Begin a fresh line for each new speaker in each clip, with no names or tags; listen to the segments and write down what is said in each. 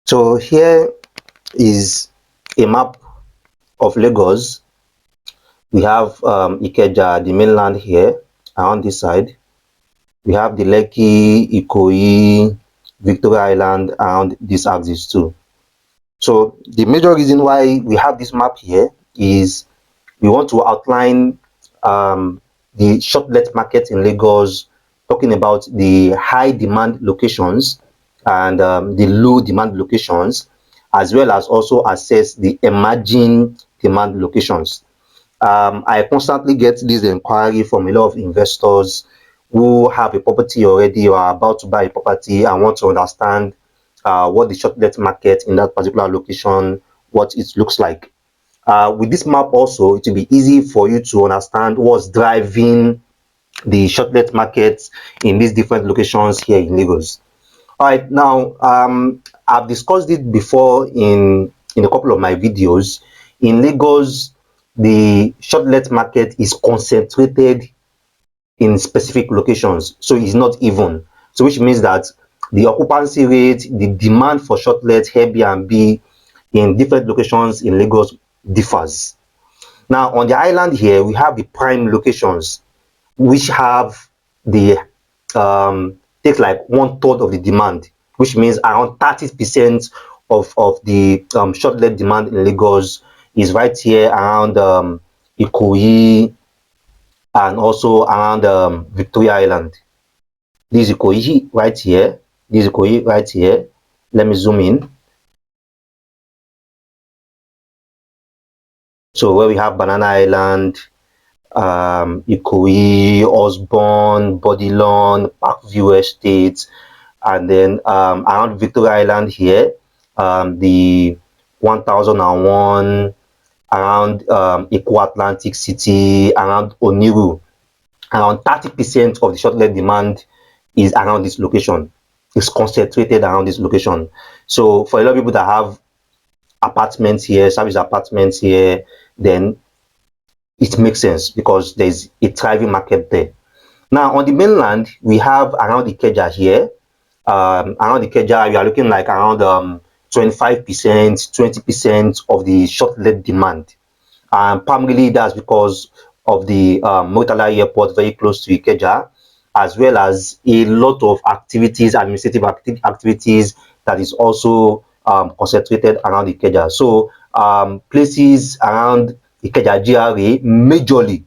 So here is a map of Lagos. We have Ikeja, the mainland here, around this side. We have the Lekki, Ikoyi, Victoria Island around this axis too. So the major reason why we have this map here is we want to outline the shortlet market in Lagos, talking about the high demand locations and the low demand locations, as well as also assess the emerging demand locations. I constantly get this inquiry from a lot of investors who have a property already or are about to buy a property and want to understand what the shortlet market in that particular location, what it looks like. With this map also, it will be easy for you to understand what's driving the shortlet markets in these different locations here in Lagos. All right, now I've discussed it before in a couple of my videos. In Lagos, the shortlet market is concentrated in specific locations, so it's not even. So which means that the occupancy rate, the demand for shortlet Airbnb in different locations in Lagos differs. Now on the island here, we have the prime locations, which have the take like 1/3 of the demand, which means around 30% of the shortlet demand in Lagos is right here around Ikoyi and also around Victoria Island. This is Ikoyi right here. This is Ikoyi right here. Let me zoom in. So where we have Banana Island, Ikoyi, Osborne, Bodilon, Parkview Estates, and then around Victoria Island here, the 1001, around Eco Atlantic City, around Oniru. Around 30% of the shortlet demand is around this location. It's concentrated around this location. So for a lot of people that have apartments here, service apartments here, then it makes sense because there's a thriving market there. Now on the mainland, we have around Ikeja here. Around Ikeja, we are looking like around 25%, 20% of the shortlet demand. Primarily that's because of the Murtala Airport very close to Ikeja, as well as a lot of activities, administrative activities that is also concentrated around Ikeja. So places around Ikeja GRA, majorly,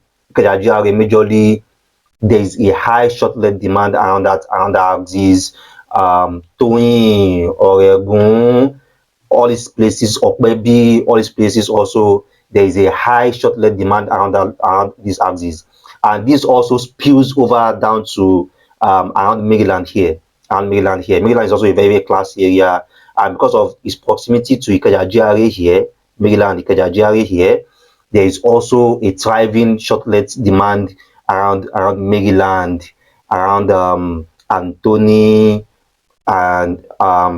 there is a high shortlet demand around that axis. Toyin, Oregun, all these places, Okpebi, all these places also, there is a high shortlet demand around these axes. And this also spills over down to around Maryland here. Maryland is also a very, very classy area. And because of its proximity to Ikeja GRA here, Maryland, Ikeja GRA here, there is also a thriving shortlet demand around Maryland, around Anthony, and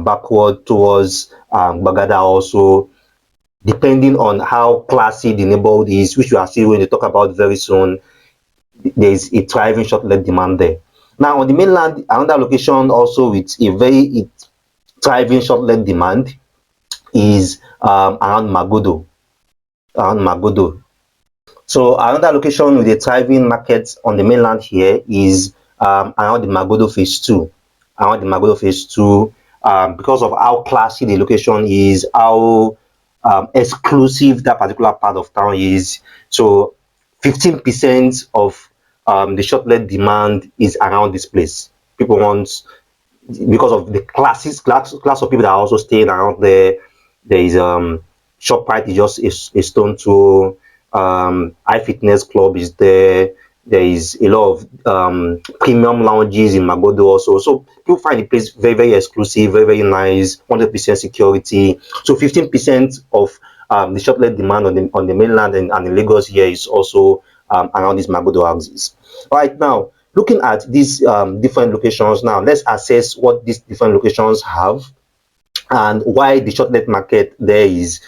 backward towards Bagada also, depending on how classy the neighborhood is, which we are seeing when we talk about very soon. There is a thriving shortlet demand there. Now on the mainland, another location also with a very thriving shortlet demand is around Magodo. So another location with a thriving market on the mainland here is around the Magodo Phase 2. Because of how classy the location is, how exclusive that particular part of town is. So 15% of the shortlet demand is around this place. People want, because of the class of people that are also staying around there. There is ShopRite is just a stone throw. iFitness Club is there. There is a lot of premium lounges in Magodo also. So people find the place very, very exclusive, very, very nice, 100% security. So 15% of the shortlet demand on the mainland and in Lagos here is also around this Magodo axis. Right now, looking at these different locations now, let's assess what these different locations have and why the shortlet market there is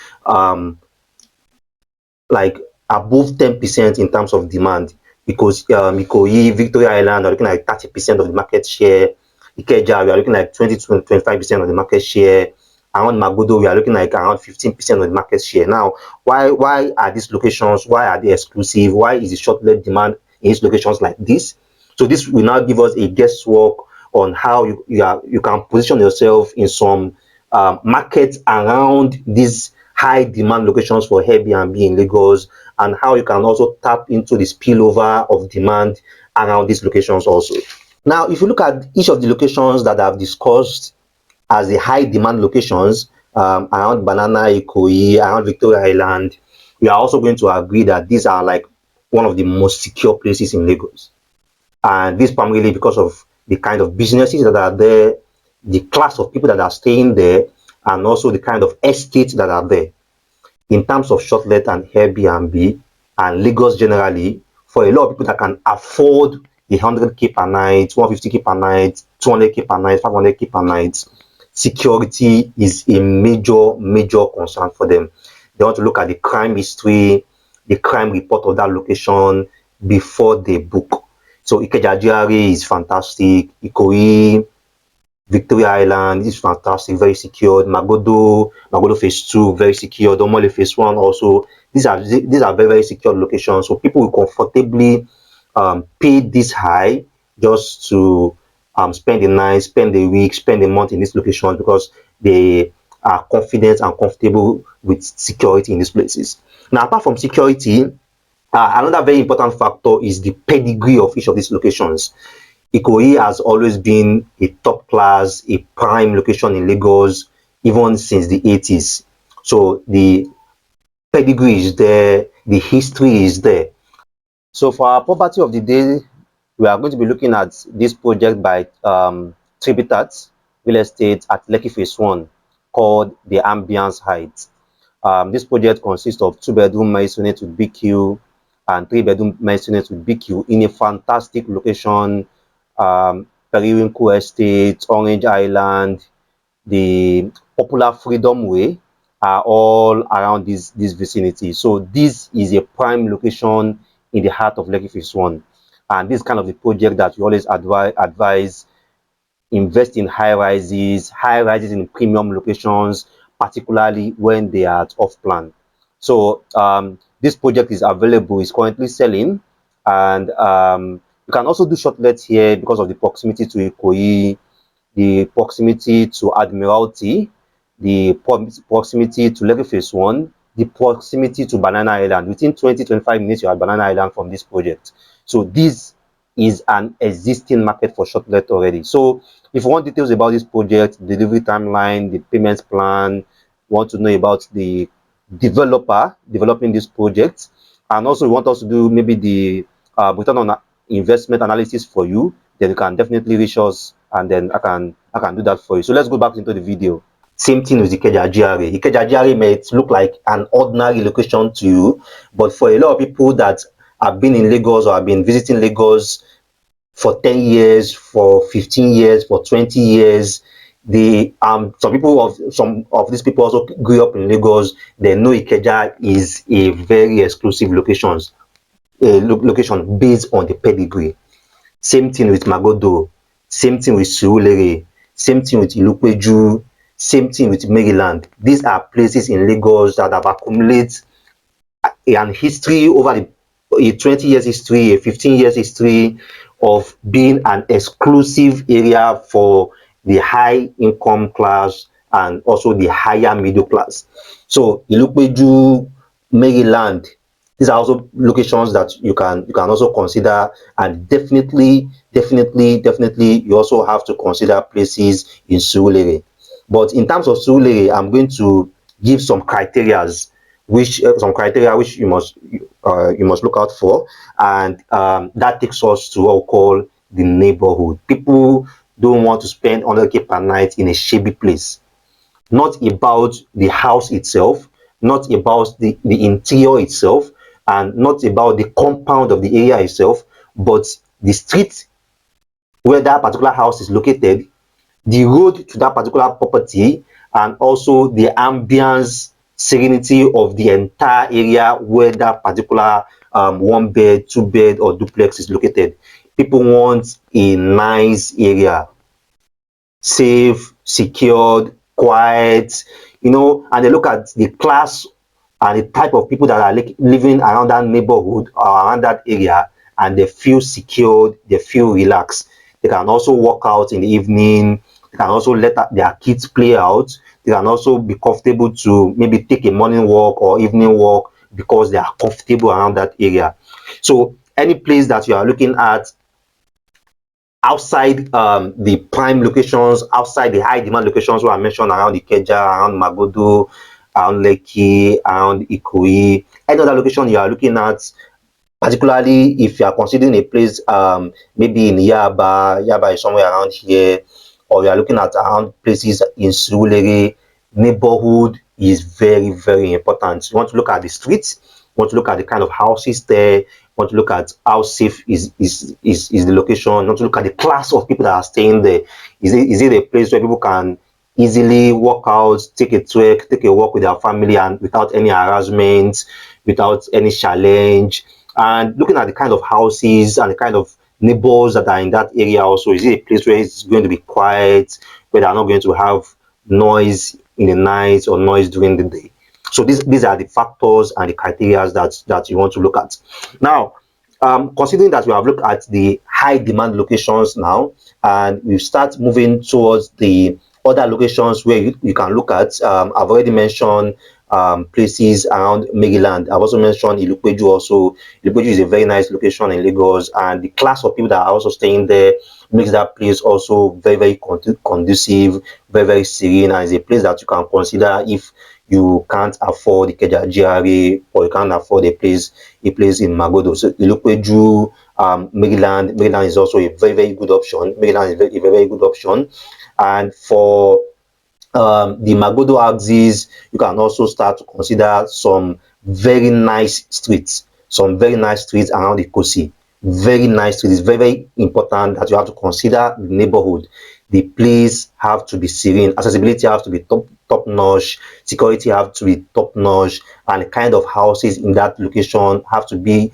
like above 10% in terms of demand, because Ikoyi, Victoria Island are looking like 30% of the market share. Ikeja, we are looking like 20 to 25% of the market share. around Magodo, we are looking like around 15% of the market share. Now, why are these locations, why are they exclusive? Why is the short-let demand in these locations like this? So this will now give us a guesswork on how you can position yourself in some markets around these high demand locations for Airbnb in Lagos, and how you can also tap into the spillover of demand around these locations also. Now, if you look at each of the locations that I've discussed as the high demand locations, around Banana, Ikoyi, around Victoria Island, we are also going to agree that these are like one of the most secure places in Lagos. And this primarily because of the kind of businesses that are there, the class of people that are staying there, and also the kind of estates that are there. In terms of Shortlet and Airbnb and Lagos generally, for a lot of people that can afford the 100k per night, 150k per night, 200k per night, 500k per night, security is a major concern for them. They want to look at the crime history, the crime report of that location before they book. So Ikeja GRA is fantastic. Ikoyi, Victoria Island is fantastic, very secured. Magodo Phase 2, very secure. Domole Phase 1 also. These are very secure locations. So people will comfortably pay this high just to spend the night, spend the week, spend the month in these locations because they are confident and comfortable with security in these places. Now, apart from security, another very important factor is the pedigree of each of these locations. Ikoyi has always been a top class, a prime location in Lagos, even since the 80s. So the pedigree is there, the history is there. So for our property of the day, we are going to be looking at this project by Tributat Real Estate at Lekki Phase 1 called the Ambience Heights. This project consists of 2-bedroom maisonette with BQ and 3-bedroom maisonette with BQ in a fantastic location, Periwinkle Estate, Orange Island, the popular Freedom Way are all around this vicinity. So this is a prime location in the heart of Lekki Phase 1. And this is kind of the project that we always advise invest in high rises in premium locations, particularly when they are off plan. So this project is available, is currently selling, and you can also do shortlets here because of the proximity to Ikoyi, the proximity to Admiralty, the proximity to Lekki Phase 1, the proximity to Banana Island. Within 20-25 minutes, you are at Banana Island from this project. So this is an existing market for shortlet already. So if you want details about this project, delivery timeline, the payments plan, want to know about the developer developing this project, and also you want us to do maybe the return on investment analysis for you, then you can definitely reach us, and then I can do that for you. So let's go back into the video. Same thing with Ikeja GRA. Ikeja GRA may look like an ordinary location to you, but for a lot of people that have been in Lagos or have been visiting Lagos for 10 years, for 15 years, for 20 years, some of these people also grew up in Lagos. They know Ikeja is a very exclusive location based on the pedigree. Same thing with Magodo, same thing with Surulere, same thing with Ilupeju, same thing with Maryland. These are places in Lagos that have accumulated an history over a 20 years history, a 15 years history of being an exclusive area for the high income class and also the higher middle class. So Ilupeju, Maryland, these are also locations that you can also consider, and definitely you also have to consider places in Surulere. But in terms of Surulere, I'm going to give some criterias which you must look out for, and that takes us to what we call the neighborhood. People don't want to spend 100k per night in a shabby place. Not about the house itself, not about the interior itself, and not about the compound of the area itself, but the street where that particular house is located, the road to that particular property, and also the ambience, serenity of the entire area where that particular one bed, two bed, or duplex is located. People want a nice area, safe, secured, quiet, and they look at the class and the type of people that are living around that neighborhood or around that area, and they feel secured, they feel relaxed. They can also walk out in the evening. They can also let their kids play out. They can also be comfortable to maybe take a morning walk or evening walk because they are comfortable around that area. So any place that you are looking at outside the prime locations, outside the high demand locations where I mentioned around Ikeja, around Magodo, around Lekki, around Ikoyi, any other location you are looking at, particularly if you are considering a place maybe in Yaba is somewhere around here, or you are looking at around places in Surulere, neighborhood is very, very important. You want to look at the streets, you want to look at the kind of houses there, you want to look at how safe is the location, you want to look at the class of people that are staying there. Is it a place where people can easily walk out, take a trek, take a walk with their family and without any harassment, without any challenge? And looking at the kind of houses and the kind of neighbors that are in that area also, is it a place where it's going to be quiet, where they're not going to have noise in the night or noise during the day? So these are the factors and the criteria that you want to look at. Now, considering that we have looked at the high demand locations now, and we start moving towards the other locations where you can look at. I've already mentioned places around Maryland. I've also mentioned Ilupeju also. Ilupeju is a very nice location in Lagos, and the class of people that are also staying there makes that place also very, very conducive, very, very serene, and it's a place that you can consider if you can't afford the Ikeja GRA or you can't afford a place in Magodo. So Ilupeju, Maryland is also a very, very good option. Maryland is a very, very good option. And for the Magodo axis, you can also start to consider some very nice streets, around the Kosi. Very nice streets. It's very, very important that you have to consider the neighborhood. The place have to be serene. Accessibility have to be top notch. Security have to be top notch, and the kind of houses in that location have to be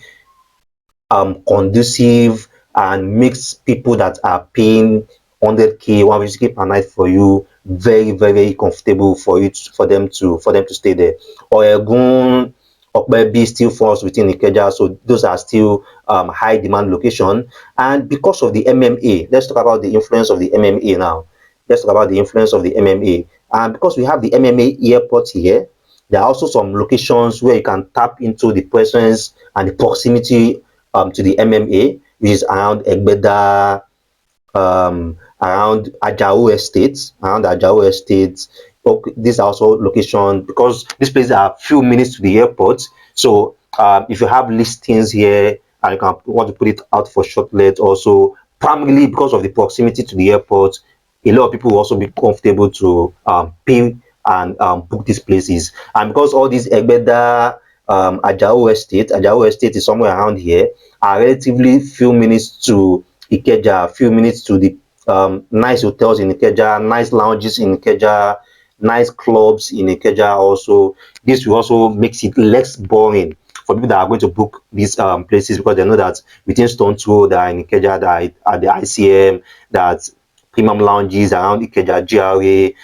conducive and makes people that are paying 100k 150k per night for you very, very, very comfortable for them to stay there. Oregun, Okpebi still falls within Ikeja, so those are still high demand location. And because of the MMA, let's talk about the influence of the MMA now. Let's talk about the influence of the MMA. And because we have the MMA airport here, there are also some locations where you can tap into the presence and the proximity to the MMA, which is around Egbeda, around Ajao Estates. Okay, these are also locations because these places are few minutes to the airport. So if you have listings here and you can want to put it out for Shortlet also, primarily because of the proximity to the airport, a lot of people will also be comfortable to pay and book these places. And because all these Egbeda, Ajao Estate is somewhere around here, are relatively few minutes to Ikeja, few minutes to the nice hotels in Ikeja, nice lounges in Ikeja, nice clubs in Ikeja also. This will also makes it less boring for people that are going to book these places, because they know that within Stone Throw, that are in Ikeja, that are at the ICM, that premium lounges around Ikeja GRA,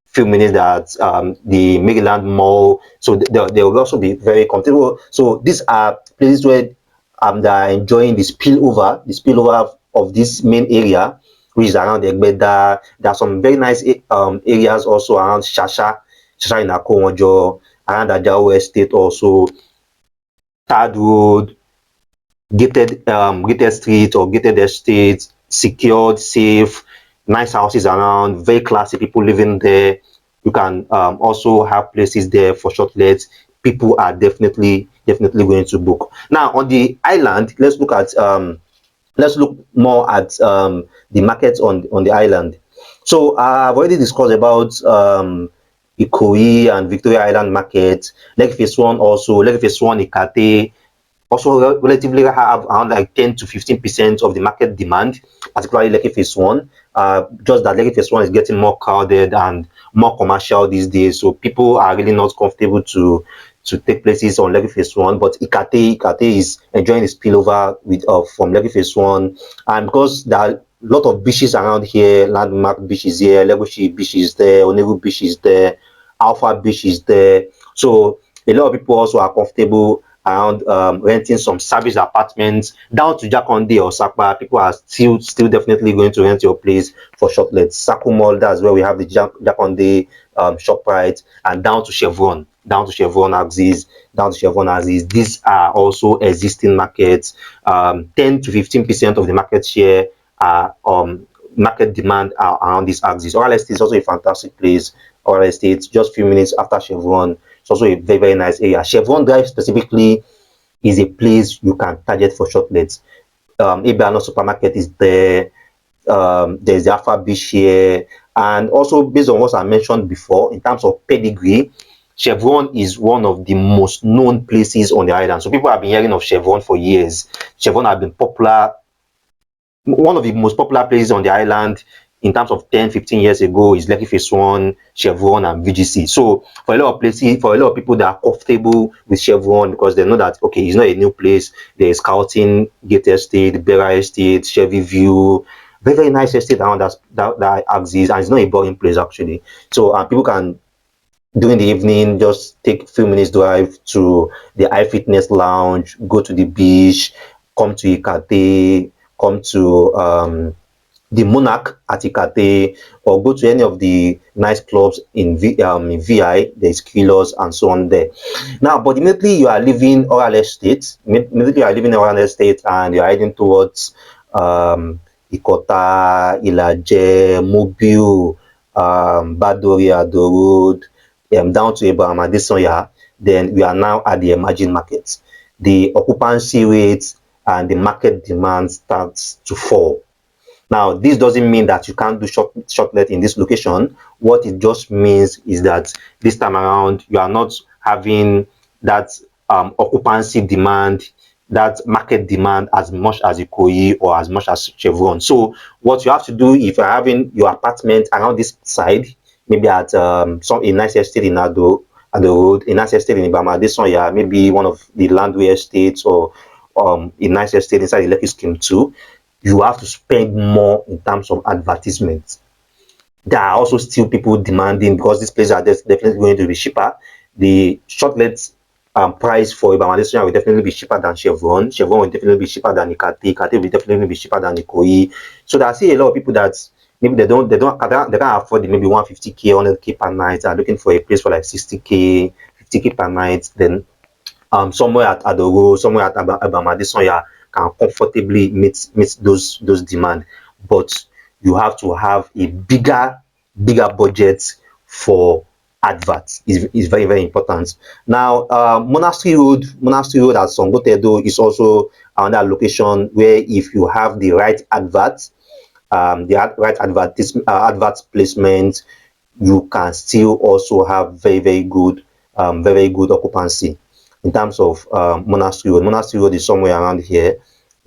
few minutes at the Maryland Mall. So they will also be very comfortable. So these are places where they are enjoying the spillover of this main area, which is around Egbeda. There are some very nice areas also around Shasha in Akomojo, around Ajao Estate also, Third Road, gated street or gated estate, secured, safe, nice houses around, very classy people living there. You can also have places there for Shortlets. People are definitely going to book. Now on the island, let's look more at the markets on the island. So I've already discussed about Ikoyi and Victoria Island market, Lekki Phase 1 also, Lekki Phase 1 Ikate, also relatively have around like 10 to 15% of the market demand, particularly Lekki Phase 1. Just that Lekki Phase 1 is getting more crowded and more commercial these days, so people are really not comfortable to take places on Lekki Phase 1. But Ikate is enjoying the spillover from Lekki Phase 1, and because there are lot of beaches around here, landmark beaches here, Legoshi beach is there, Onegu beach is there, Alpha beach is there. So a lot of people also are comfortable around renting some service apartments down to Jakonde or Sakpa. People are still definitely going to rent your place for Shortlet. Saku Mall, that's where we have the Jakonde ShopRite, and down to Chevron Axis, down to Chevron Axis. These are also existing markets. 10 to 15% of the market share are market demand are around this axis. Oral Estate is also a fantastic place. Oral Estate, just few minutes after Chevron. It's also a very, very nice area. Chevron Drive specifically is a place you can target for Shortlets. Ibeano Supermarket is there. There's the Alpha Beach here. And also, based on what I mentioned before, in terms of pedigree, Chevron is one of the most known places on the island. So people have been hearing of Chevron for years. Chevron have been popular, one of the most popular places on the island in terms of 10-15 years ago is Lekki Phase 1, Chevron, and VGC. So for a lot of places, for a lot of people that are comfortable with Chevron, because they know that, okay, it's not a new place. There is Carlton, Gate Estate, Bera Estate, Chevy View, very, very nice estate around that axis, and it's not a boring place actually. So people can, during the evening, just take a few minutes drive to the iFitness Lounge, go to the beach, come to Ikate, come to the Monarch at Ikate, or go to any of the nice clubs in VI. There's Kilos and so on there. Now, but immediately you are leaving Oral Estate, immediately you are leaving Oral Estate and you are heading towards Ikota, Ilaje, Mobile, Badori, Ado Road, down to Abraham Adesoya. Then we are now at the emerging markets. The occupancy rates and the market demand starts to fall. Now, this doesn't mean that you can't do Shortlet in this location. What it just means is that this time around, you are not having that occupancy demand, that market demand as much as Ikoyi or as much as Chevron. So what you have to do, if you're having your apartment around this side, maybe at a nice estate in Ado Road, a nice estate in Ibama Adesoya, maybe one of the landway estates, or a nice estate inside the Lekki scheme too, you have to spend more in terms of advertisements. There are also still people demanding, because these places are definitely going to be cheaper. The Shortlet price for Ibama Adesoya will definitely be cheaper than Chevron. Chevron will definitely be cheaper than Ikate. Ikate will definitely be cheaper than Ikoyi. So there are still a lot of people that maybe they can't afford maybe 150k, 100k per night, are looking for a place for like 60k, 50k per night. Then somewhere at Adoro, somewhere at Ibama Adesoya can comfortably meet those demand. But you have to have a bigger budget for adverts. Is very, very important. Now, Monastery Road at Songotedo is also another location where, if you have the right adverts, the right advert placement, you can still also have very, very good occupancy. In terms of Monastery Road is somewhere around here,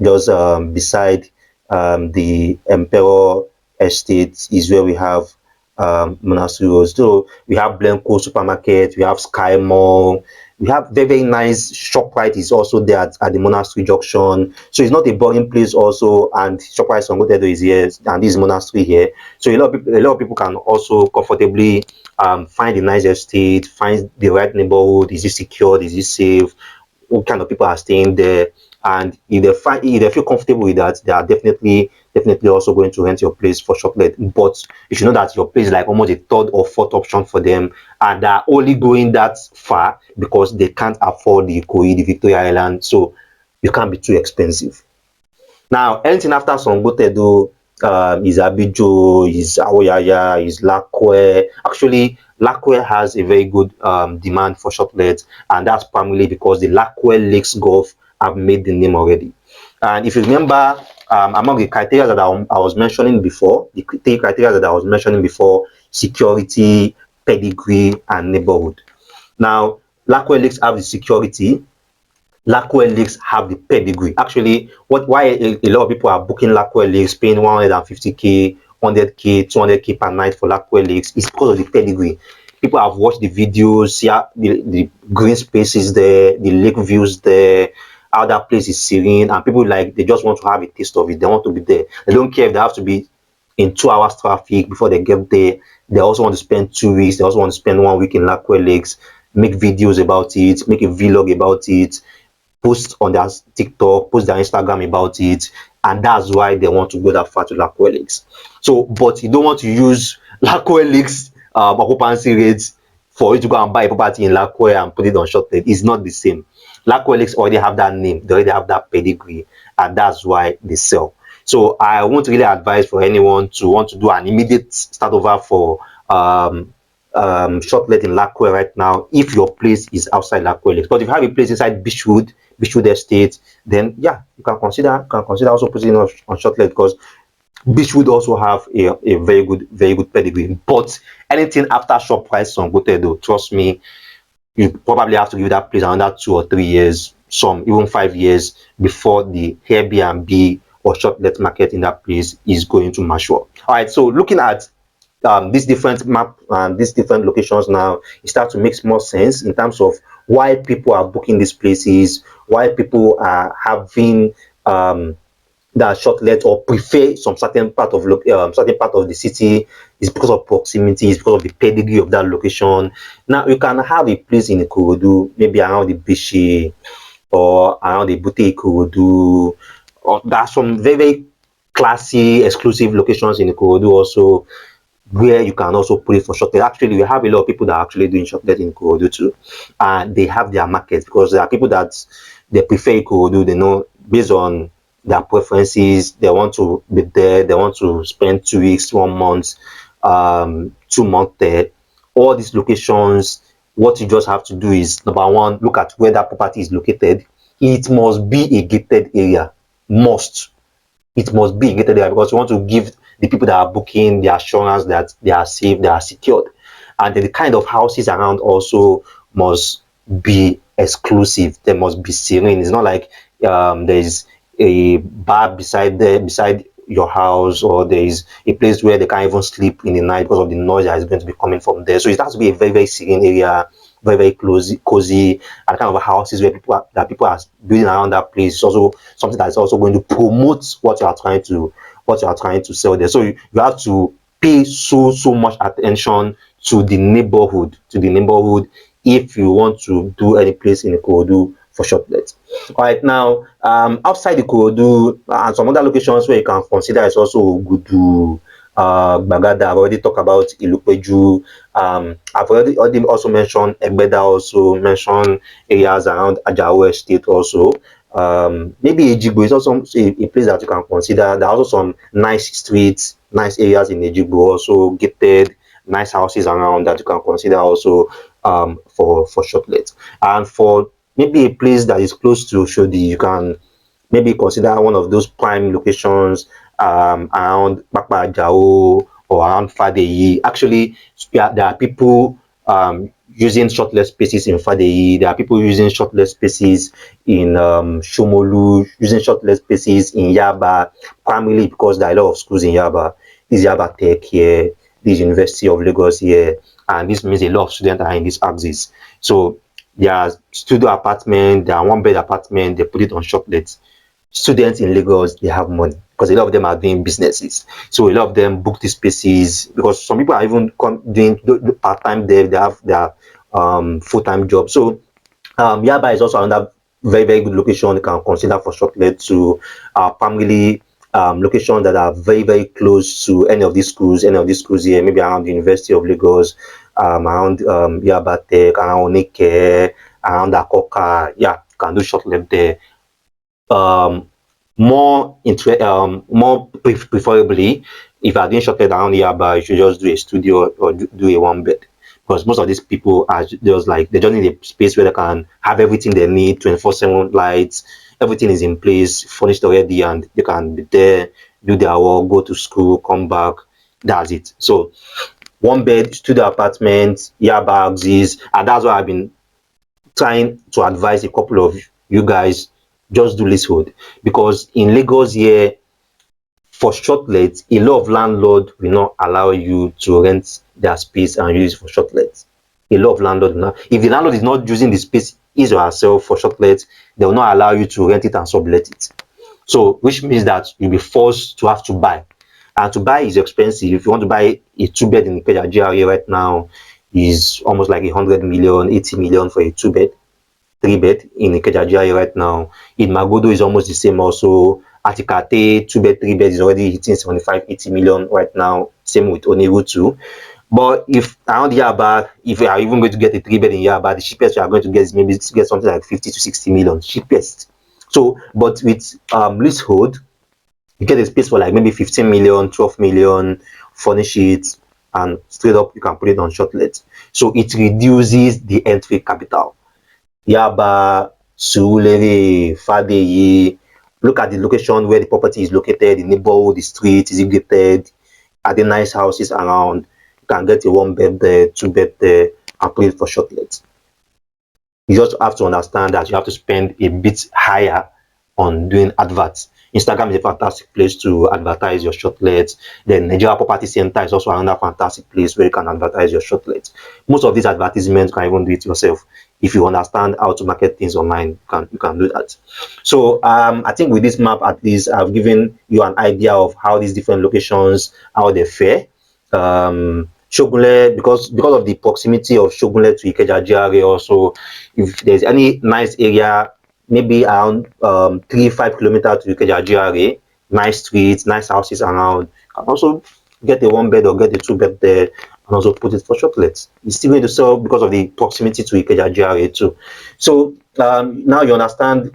just beside the Emperor Estate is where we have Monastery Road. So we have Blenco Supermarket, we have Sky Mall, we have very, very nice ShopRite is also there at the Monastery Junction. So it's not a boring place also, and ShopRite Songotedo is here, and this is Monastery here. So a lot of people can also comfortably find a nice estate, find the right neighborhood. Is it secured? Is it safe? What kind of people are staying there? And if they feel comfortable with that, they are definitely also going to rent your place for Shortlet. But you should know that your place is like almost a third or fourth option for them, and they are only going that far because they can't afford the Ikoyi, the Victoria Island. So you can't be too expensive. Now, anything after Songotedo is Abijo, is Aoyaya, is Lakwe. Actually, Lakwe has a very good demand for Shortlet, and that's primarily because the Lakwe Lakes Golf have made the name already. And if you remember, among the criteria that I was mentioning before, the three criteria that I was mentioning before: security, pedigree, and neighborhood. Now, Lakwe Lakes have the security. Lakwe Lakes have the pedigree. Actually, why a lot of people are booking Lakwe Lakes, paying 150k, 100k, 200k per night for Lakwe Lakes, is because of the pedigree. People have watched the videos, see the green spaces there, the lake views there, how that place is serene, and people like they just want to have a taste of it. They want to be there. They don't care if they have to be in 2 hours traffic before they get there. They also want to spend 2 weeks. They also want to spend 1 week in Lakwe Lakes, make videos about it, make a vlog about it, post on their TikTok, post their Instagram about it, and that's why they want to go that far to Lakwe Lakes. So, but you don't want to use Lakwe Lakes occupancy rates for you to go and buy a property in Lakwe and put it on Shortlet. It's not the same. Lakwe Lakes already have that name, they already have that pedigree, and that's why they sell. So I won't really advise for anyone to want to do an immediate start over for Shortlet in Lakwe right now if your place is outside Lakwe Lakes. But if you have a place inside Beachwood Estate, then yeah, you can consider also putting it on Shortlet, because Beachwood also have a very good pedigree. But anything after shop price on Gotedo, trust me, you probably have to give that place another 2 or 3 years, some even 5 years, before the Airbnb or Shortlet market in that place is going to mature. All right, so looking at these different map and these different locations now, it starts to make more sense in terms of why people are booking these places, why people are having that Shortlet or prefer some certain part of the city. Is because of proximity, is because of the pedigree of that location. Now you can have a place in Ikorodu, maybe around the Bishi or around the Bute Ikorodu, or there are some very classy exclusive locations in Ikorodu also, where you can also put it for Shortlet. Actually, we have a lot of people that are actually doing Shortlet in Ikorodu too, and they have their market, because there are people that they prefer Ikorodu. They know based on their preferences, they want to be there, they want to spend 2 weeks, 1 month, 2 months there. All these locations, what you just have to do is, number one, look at where that property is located. It must be a gated area. It must be a gated area, because you want to give the people that are booking the assurance that they are safe, they are secured. And the kind of houses around also must be exclusive. They must be serene. It's not like there is a bar beside your house, or there is a place where they can't even sleep in the night because of the noise that is going to be coming from there. So it has to be a very serene area, very cozy, and kind of houses where people are building around that place. It's also something that is also going to promote what you are trying to sell there. So you have to pay so much attention to the neighborhood, if you want to do any place in Ikorodu for Shortlet. All right, now outside Ikorodu and some other locations where you can consider is also Ogudu, Bagada. I've already talked about Ilupeju. I've already also mentioned Egbeda, also mentioned areas around Ajao Estate also. Maybe Ejigbo is also a place that you can consider. There are also some nice streets, nice areas in Ejigbo, also gated, nice houses around that you can consider also for Shortlet. And for maybe a place that is close to Shodi, you can maybe consider one of those prime locations around Bakpa Jao or around Fadeyi. Actually, there are people using Shortlet spaces in Fadeyi. There are people using Shortlet spaces in Shomolu, using Shortlet spaces in Yaba, primarily because there are a lot of schools in Yaba. This Yaba Tech here, this University of Lagos here, and this means a lot of students are in this axis. So their studio apartment, their one-bed apartment, they put it on Shortlet. Students in Lagos, they have money because a lot of them are doing businesses. So a lot of them book these spaces, because some people are even doing part-time there. They have their full-time job. So Yaba is also another very good location you can consider for Shortlet to primarily locations that are very close to any of these schools here, maybe around the University of Lagos, around Yaba Tech, around Nike, around Akoka. Yeah, you can do Shortlet there. More preferably, if you are doing Shortlet around Yaba, you should just do a studio or do a one bed, because most of these people are just like, they just need a space where they can have everything they need, 24/7 lights, everything is in place, furnished already, and they can be there, do their work, go to school, come back. That's it. So one bed, studio apartment, Yaba axis, and that's why I've been trying to advise a couple of you guys, just do leasehold, because in Lagos here, for Shortlet, a lot of landlords will not allow you to rent their space and use it for Shortlet. A lot of landlords will not. If the landlord is not using the space his or herself for Shortlet, they will not allow you to rent it and sublet it. So which means that you'll be forced to have to buy, and to buy is expensive. If you want to buy a 2-bed in Ikeja GRA right now, is almost like 100 million, 80 million for a 2-bed. 3-bed in Ikeja GRA right now. In Magodo is almost the same also. Atikate 2-bed, 3-bed is already hitting 75, 80 million right now. Same with Oniru too. But if around Yaba, if you are even going to get a 3-bed in Yaba, the cheapest you are going to get is maybe to get something like 50 to 60 million, cheapest. So, but with leasehold, you get a space for like maybe 15 million, 12 million, furnish it, and straight up you can put it on Shortlet. So it reduces the entry capital. Yaba, Surulere, Fadeyi. Look at the location where the property is located, the neighborhood, the street, is it gated? Are there nice houses around? You can get a 1-bed there, 2-bed there, and put it for Shortlet. You just have to understand that you have to spend a bit higher on doing adverts. Instagram is a fantastic place to advertise your Shortlet. Then Nigeria Property Center is also another fantastic place where you can advertise your Shortlet. Most of these advertisements you can even do it yourself. If you understand how to market things online, you can do that. So I think with this map, at least I've given you an idea of how these different locations, how they fare. Shogunle, because of the proximity of Shogunle to Ikeja GRA, also if there's any nice area, maybe around 3-5 kilometers to Ikeja GRA, nice streets, nice houses around, you can also get a 1-bed or get a 2-bed there and also put it for Shortlet. It's still going to sell because of the proximity to Ikeja GRA too. So now you understand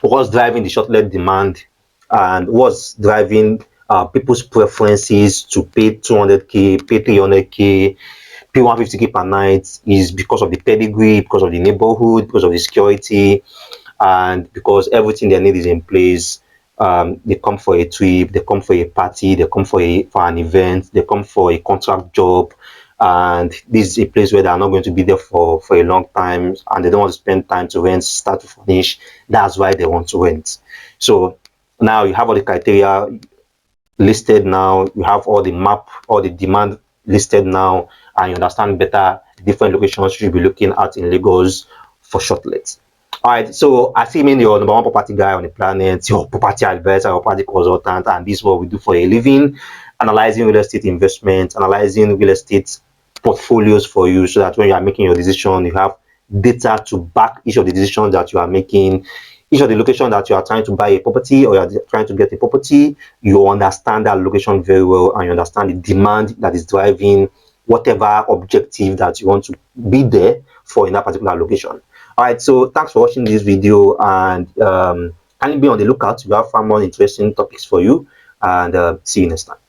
what's driving the Shortlet demand and what's driving people's preferences to pay 200k, pay 300k, pay 150k per night is because of the pedigree, because of the neighborhood, because of the security, and because everything they need is in place. They come for a trip, they come for a party, they come for an event, they come for a contract job, and this is a place where they are not going to be there for a long time, and they don't want to spend time to rent start to finish. That's why they want to rent. So now you have all the criteria listed now, you have all the map, all the demand listed now, and you understand better different locations you should be looking at in Lagos for Shortlet. All right, so assuming you're number one property guy on the planet, your property advisor, your property consultant, and this is what we do for a living, analyzing real estate investments, analyzing real estate portfolios for you, so that when you are making your decision, you have data to back each of the decisions that you are making, each of the location that you are trying to buy a property or you are trying to get a property. You understand that location very well, and you understand the demand that is driving whatever objective that you want to be there for in that particular location. All right, so thanks for watching this video, and kindly be on the lookout. We have far more interesting topics for you, and see you next time.